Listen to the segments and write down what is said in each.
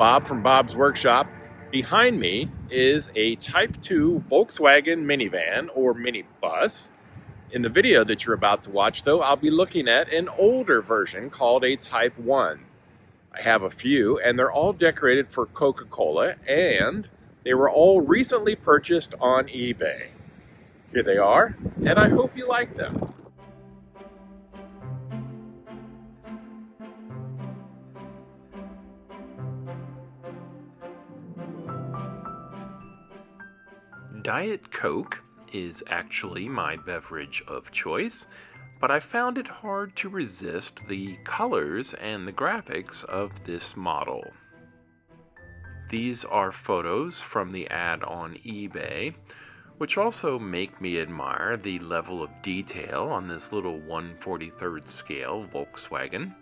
Bob from Bob's Workshop. Behind me is a Type 2 Volkswagen minivan or minibus. In the video that you're about to watch, though, I'll be looking at an older version called a Type 1. I have a few, and they're all decorated for Coca-Cola, and they were all recently purchased on eBay. Here they are, and I hope you like them. Diet Coke is actually my beverage of choice, but I found it hard to resist the colors and the graphics of this model. These are photos from the ad on eBay, which also make me admire the level of detail on this little 1/43rd scale Volkswagen,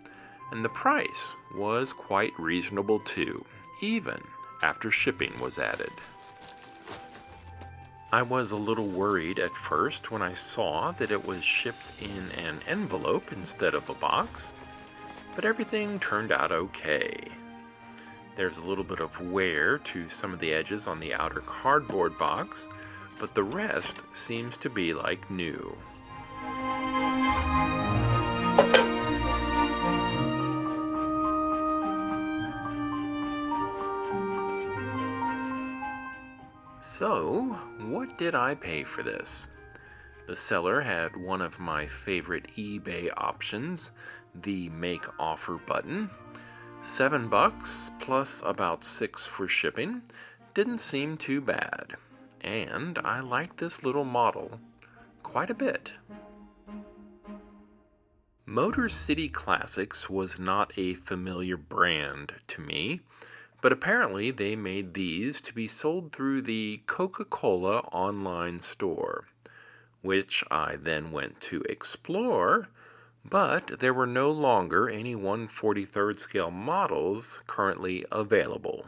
and the price was quite reasonable too, even after shipping was added. I was a little worried at first when I saw that it was shipped in an envelope instead of a box, but everything turned out okay. There's a little bit of wear to some of the edges on the outer cardboard box, but the rest seems to be like new. So, what did I pay for this? The seller had one of my favorite eBay options, the Make Offer button. $7 plus about $6 for shipping didn't seem too bad, and I liked this little model quite a bit. Motor City Classics was not a familiar brand to me, but apparently they made these to be sold through the Coca-Cola online store, which I then went to explore, but there were no longer any 1/43rd scale models currently available.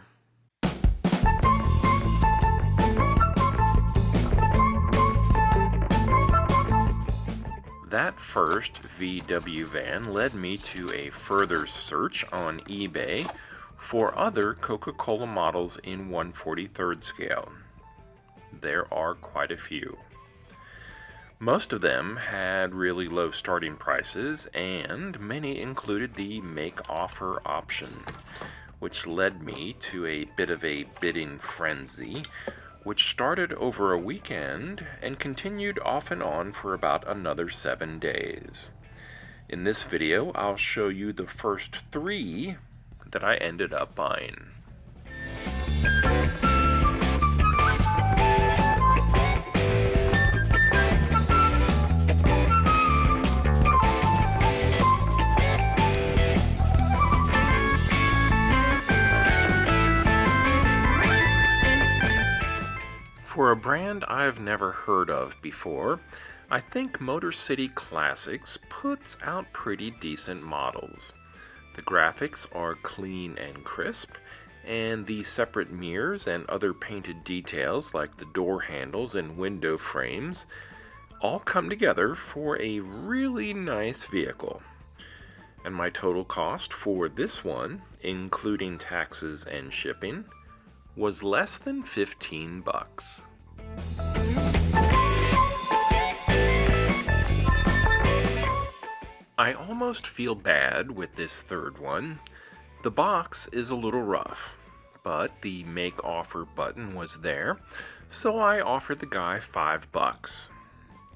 That first VW van led me to a further search on eBay for other Coca-Cola models in 1/43rd scale. There are quite a few. Most of them had really low starting prices, and many included the Make Offer option, which led me to a bit of a bidding frenzy, which started over a weekend and continued off and on for about another 7 days. In this video, I'll show you the first 3 that I ended up buying. For a brand I've never heard of before, I think Motor City Classics puts out pretty decent models. The graphics are clean and crisp, and the separate mirrors and other painted details like the door handles and window frames all come together for a really nice vehicle. And my total cost for this one, including taxes and shipping, was less than $15. I almost feel bad with this third one. The box is a little rough, but the Make Offer button was there, so I offered the guy $5.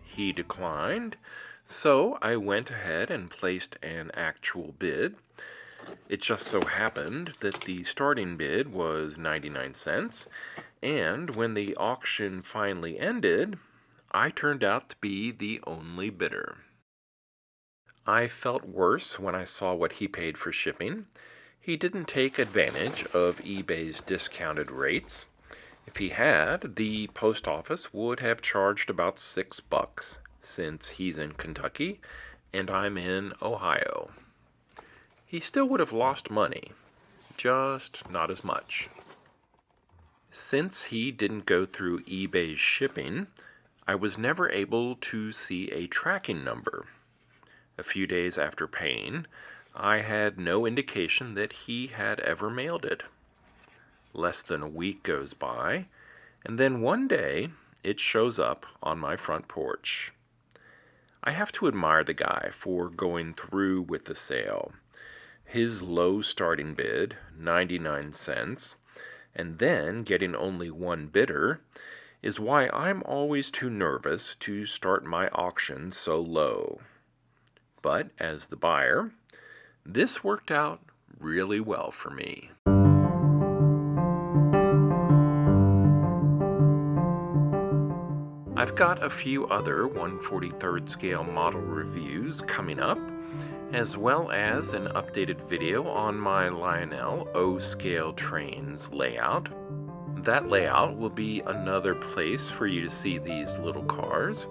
He declined, so I went ahead and placed an actual bid. It just so happened that the starting bid was 99 cents, and when the auction finally ended, I turned out to be the only bidder. I felt worse when I saw what he paid for shipping. He didn't take advantage of eBay's discounted rates. If he had, the post office would have charged about $6, since he's in Kentucky and I'm in Ohio. He still would have lost money, just not as much. Since he didn't go through eBay's shipping, I was never able to see a tracking number. A few days after paying, I had no indication that he had ever mailed it. Less than a week goes by, and then one day it shows up on my front porch. I have to admire the guy for going through with the sale. His low starting bid, 99 cents, and then getting only one bidder, is why I'm always too nervous to start my auction so low. But as the buyer, this worked out really well for me. I've got a few other 1/43rd scale model reviews coming up, as well as an updated video on my Lionel O-scale trains layout. That layout will be another place for you to see these little cars,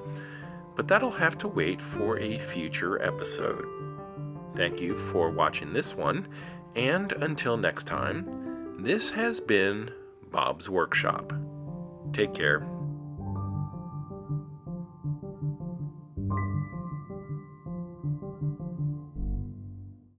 but that'll have to wait for a future episode. Thank you for watching this one, and until next time, this has been Bob's Workshop. Take care.